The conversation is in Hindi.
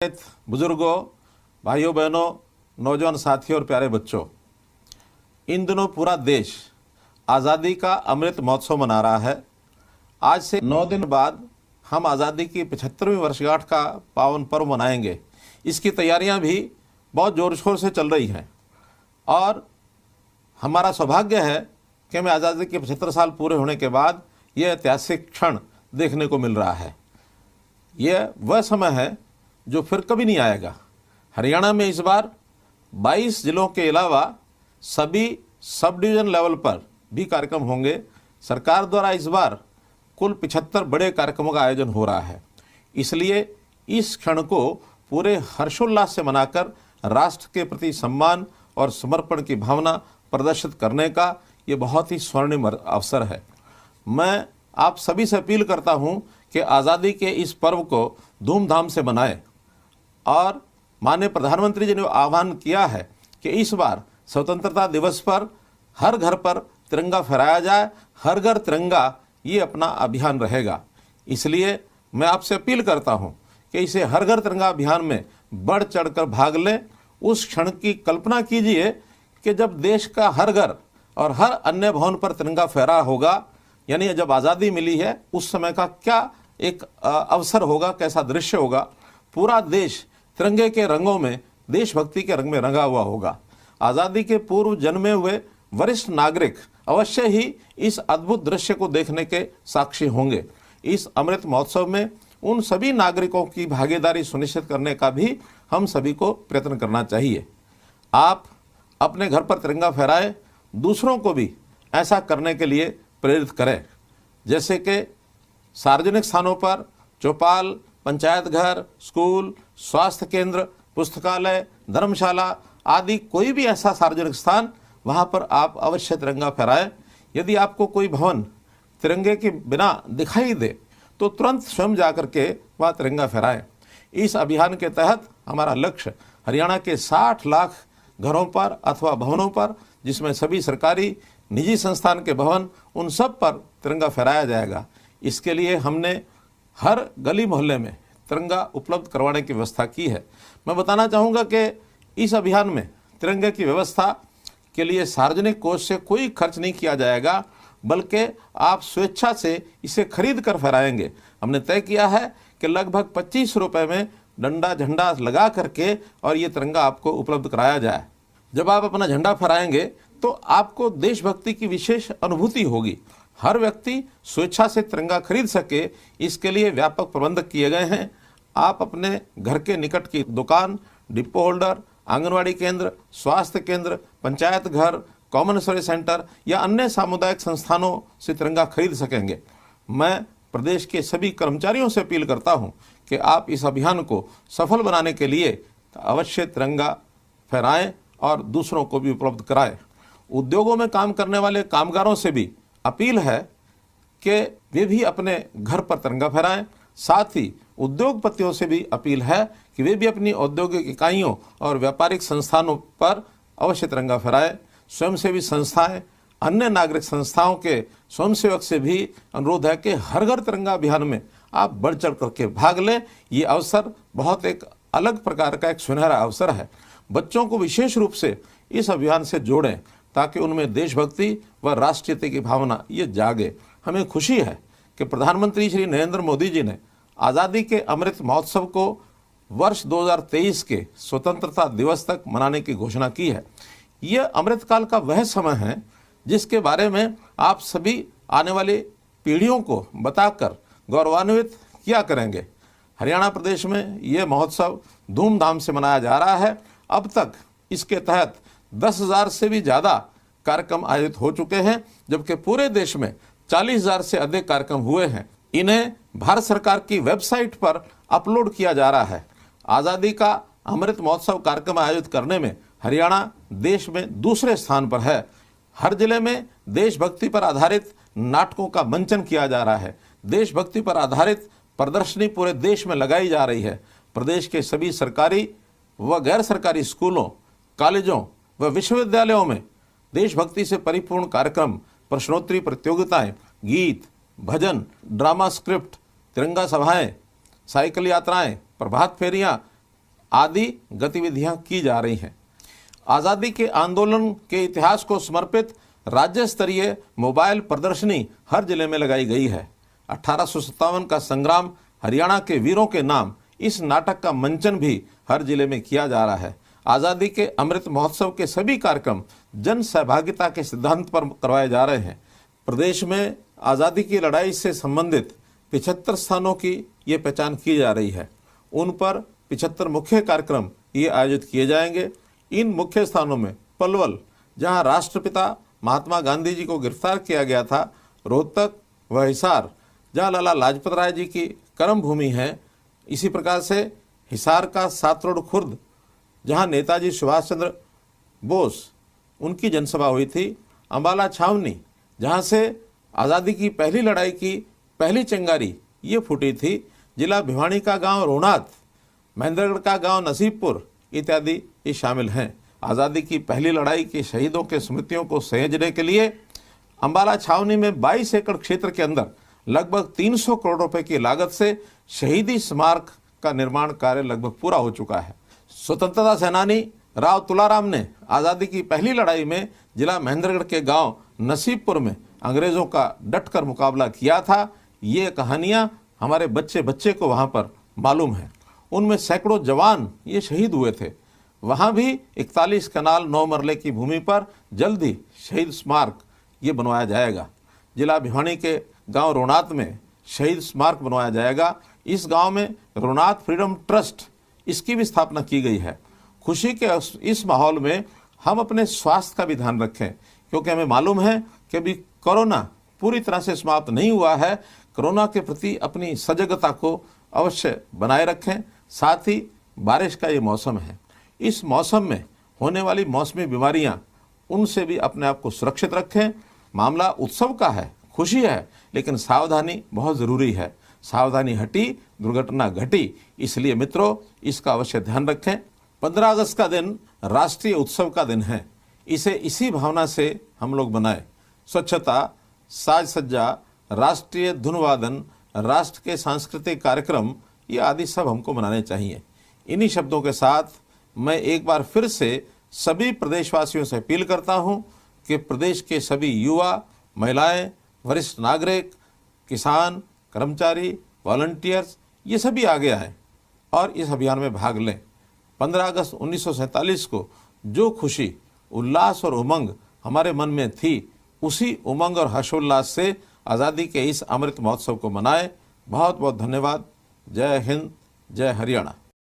बुजुर्गों, भाइयों बहनों, नौजवान साथियों और प्यारे बच्चों, इन दिनों पूरा देश आज़ादी का अमृत महोत्सव मना रहा है। आज से 9 दिन बाद हम आज़ादी की 75वीं वर्षगांठ का पावन पर्व मनाएंगे। इसकी तैयारियां भी बहुत ज़ोर शोर से चल रही हैं और हमारा सौभाग्य है कि हमें आज़ादी के 75 साल पूरे होने के बाद यह ऐतिहासिक क्षण देखने को मिल रहा है। यह वह समय है जो फिर कभी नहीं आएगा। हरियाणा में इस बार 22 जिलों के अलावा सभी सब डिवीज़न लेवल पर भी कार्यक्रम होंगे। सरकार द्वारा इस बार कुल 75 बड़े कार्यक्रमों का आयोजन हो रहा है। इसलिए इस क्षण को पूरे हर्षोल्लास से मनाकर राष्ट्र के प्रति सम्मान और समर्पण की भावना प्रदर्शित करने का ये बहुत ही स्वर्णिम अवसर है। मैं आप सभी से अपील करता हूँ कि आज़ादी के इस पर्व को धूमधाम से मनाएं और माननीय प्रधानमंत्री जी ने आह्वान किया है कि इस बार स्वतंत्रता दिवस पर हर घर पर तिरंगा फहराया जाए, हर घर तिरंगा, ये अपना अभियान रहेगा। इसलिए मैं आपसे अपील करता हूं कि इसे हर घर तिरंगा अभियान में बढ़ चढ़कर भाग लें। उस क्षण की कल्पना कीजिए कि जब देश का हर घर और हर अन्य भवन पर तिरंगा फहरा होगा, यानी जब आज़ादी मिली है उस समय का क्या एक अवसर होगा, कैसा दृश्य होगा। पूरा देश तिरंगे के रंगों में, देशभक्ति के रंग में रंगा हुआ होगा। आज़ादी के पूर्व जन्मे हुए वरिष्ठ नागरिक अवश्य ही इस अद्भुत दृश्य को देखने के साक्षी होंगे। इस अमृत महोत्सव में उन सभी नागरिकों की भागीदारी सुनिश्चित करने का भी हम सभी को प्रयत्न करना चाहिए। आप अपने घर पर तिरंगा फहराएं, दूसरों को भी ऐसा करने के लिए प्रेरित करें। जैसे कि सार्वजनिक स्थानों पर चौपाल, पंचायत घर, स्कूल, स्वास्थ्य केंद्र, पुस्तकालय, धर्मशाला आदि कोई भी ऐसा सार्वजनिक स्थान, वहाँ पर आप अवश्य तिरंगा फहराएं। यदि आपको कोई भवन तिरंगे के बिना दिखाई दे तो तुरंत स्वयं जाकर के वहाँ तिरंगा फहराएं। इस अभियान के तहत हमारा लक्ष्य हरियाणा के 60 लाख घरों पर अथवा भवनों पर, जिसमें सभी सरकारी निजी संस्थान के भवन, उन सब पर तिरंगा फहराया जाएगा। इसके लिए हमने हर गली मोहल्ले में तिरंगा उपलब्ध करवाने की व्यवस्था की है। मैं बताना चाहूँगा कि इस अभियान में तिरंगे की व्यवस्था के लिए सार्वजनिक कोष से कोई खर्च नहीं किया जाएगा, बल्कि आप स्वेच्छा से इसे खरीद कर फहराएंगे। हमने तय किया है कि लगभग 25 रुपये में डंडा झंडा लगा करके और ये तिरंगा आपको उपलब्ध कराया जाए। जब आप अपना झंडा फहराएंगे तो आपको देशभक्ति की विशेष अनुभूति होगी। हर व्यक्ति स्वेच्छा से तिरंगा खरीद सके, इसके लिए व्यापक प्रबंध किए गए हैं। आप अपने घर के निकट की दुकान, डिपो होल्डर, आंगनवाड़ी केंद्र, स्वास्थ्य केंद्र, पंचायत घर, कॉमन सर्विस सेंटर या अन्य सामुदायिक संस्थानों से तिरंगा खरीद सकेंगे। मैं प्रदेश के सभी कर्मचारियों से अपील करता हूं कि आप इस अभियान को सफल बनाने के लिए अवश्य तिरंगा फहराएं और दूसरों को भी उपलब्ध कराएं। उद्योगों में काम करने वाले कामगारों से भी अपील है कि वे भी अपने घर पर तिरंगा फहराएं। साथ ही उद्योगपतियों से भी अपील है कि वे भी अपनी औद्योगिक इकाइयों और व्यापारिक संस्थानों पर अवश्य तिरंगा फहराएं। स्वयंसेवी संस्थाएं, अन्य नागरिक संस्थाओं के स्वयंसेवक से भी अनुरोध है कि हर घर तिरंगा अभियान में आप बढ़ चढ़ करके भाग लें। ये अवसर बहुत एक अलग प्रकार का एक सुनहरा अवसर है। बच्चों को विशेष रूप से इस अभियान से जोड़ें ताकि उनमें देशभक्ति व राष्ट्रीयता की भावना ये जागे। हमें खुशी है कि प्रधानमंत्री श्री नरेंद्र मोदी जी ने आज़ादी के अमृत महोत्सव को वर्ष 2023 के स्वतंत्रता दिवस तक मनाने की घोषणा की है। यह अमृतकाल का वह समय है जिसके बारे में आप सभी आने वाली पीढ़ियों को बताकर गौरवान्वित किया करेंगे। हरियाणा प्रदेश में यह महोत्सव धूमधाम से मनाया जा रहा है। अब तक इसके तहत 10,000 से भी ज़्यादा कार्यक्रम आयोजित हो चुके हैं, जबकि पूरे देश में 40,000 से अधिक कार्यक्रम हुए हैं। इन्हें भारत सरकार की वेबसाइट पर अपलोड किया जा रहा है। आज़ादी का अमृत महोत्सव कार्यक्रम आयोजित करने में हरियाणा देश में दूसरे स्थान पर है। हर जिले में देशभक्ति पर आधारित नाटकों का मंचन किया जा रहा है। देशभक्ति पर आधारित प्रदर्शनी पूरे देश में लगाई जा रही है। प्रदेश के सभी सरकारी व गैर सरकारी स्कूलों, कॉलेजों व विश्वविद्यालयों में देशभक्ति से परिपूर्ण कार्यक्रम, प्रश्नोत्तरी प्रतियोगिताएं, गीत, भजन, ड्रामा स्क्रिप्ट, तिरंगा सभाएं, साइकिल यात्राएं, प्रभात फेरियां, आदि गतिविधियां की जा रही हैं। आज़ादी के आंदोलन के इतिहास को समर्पित राज्य स्तरीय मोबाइल प्रदर्शनी हर जिले में लगाई गई है। 1857 का संग्राम हरियाणा के वीरों के नाम इस नाटक का मंचन भी हर जिले में किया जा रहा है। आज़ादी के अमृत महोत्सव के सभी कार्यक्रम जन सहभागिता के सिद्धांत पर करवाए जा रहे हैं। प्रदेश में आज़ादी की लड़ाई से संबंधित 75 स्थानों की ये पहचान की जा रही है। उन पर 75 मुख्य कार्यक्रम ये आयोजित किए जाएंगे। इन मुख्य स्थानों में पलवल, जहां राष्ट्रपिता महात्मा गांधी जी को गिरफ्तार किया गया था, रोहतक व हिसार, जहां लाला लाजपत राय जी की कर्म भूमि है, इसी प्रकार से हिसार का सातरोड खुर्द, जहां नेताजी सुभाष चंद्र बोस उनकी जनसभा हुई थी, अंबाला छावनी, जहां से आज़ादी की पहली लड़ाई की पहली चिंगारी ये फूटी थी, जिला भिवानी का गांव रोहनाथ, महेंद्रगढ़ का गांव नसीबपुर इत्यादि ये शामिल हैं। आज़ादी की पहली लड़ाई के शहीदों के स्मृतियों को सहेजने के लिए अंबाला छावनी में 22 एकड़ क्षेत्र के अंदर लगभग 300 करोड़ रुपए की लागत से शहीदी स्मारक का निर्माण कार्य लगभग पूरा हो चुका है। स्वतंत्रता सेनानी राव तुलाराम ने आज़ादी की पहली लड़ाई में जिला महेंद्रगढ़ के गांव नसीबपुर में अंग्रेज़ों का डटकर मुकाबला किया था। ये कहानियां हमारे बच्चे बच्चे को वहां पर मालूम है। उनमें सैकड़ों जवान ये शहीद हुए थे। वहां भी 41 कनाल 9 मरले की भूमि पर जल्द ही शहीद स्मारक ये बनवाया जाएगा। जिला भिवानी के गांव रोहनाथ में शहीद स्मारक बनवाया जाएगा। इस गांव में रोहनाथ फ्रीडम ट्रस्ट इसकी भी स्थापना की गई है। खुशी के इस माहौल में हम अपने स्वास्थ्य का भी ध्यान रखें, क्योंकि हमें मालूम है कि अभी कोरोना पूरी तरह से समाप्त नहीं हुआ है। कोरोना के प्रति अपनी सजगता को अवश्य बनाए रखें। साथ ही बारिश का ये मौसम है, इस मौसम में होने वाली मौसमी बीमारियां, उनसे भी अपने आप को सुरक्षित रखें। मामला उत्सव का है, खुशी है, लेकिन सावधानी बहुत ज़रूरी है। सावधानी हटी, दुर्घटना घटी। इसलिए मित्रों, इसका अवश्य ध्यान रखें। 15 अगस्त का दिन राष्ट्रीय उत्सव का दिन है। इसे इसी भावना से हम लोग बनाएं। स्वच्छता, साज सज्जा, राष्ट्रीय धुन वादन, राष्ट्र के सांस्कृतिक कार्यक्रम, ये आदि सब हमको मनाने चाहिए। इन्हीं शब्दों के साथ मैं एक बार फिर से सभी प्रदेशवासियों से अपील करता हूं कि प्रदेश के सभी युवा, महिलाएं, वरिष्ठ नागरिक, किसान, कर्मचारी, वॉलंटियर्स, ये सभी आगे आएँ और इस अभियान में भाग लें। 15 अगस्त 1947 को जो खुशी, उल्लास और उमंग हमारे मन में थी, उसी उमंग और हर्षोल्लास से आज़ादी के इस अमृत महोत्सव को मनाएं। बहुत बहुत धन्यवाद। जय हिंद, जय हरियाणा।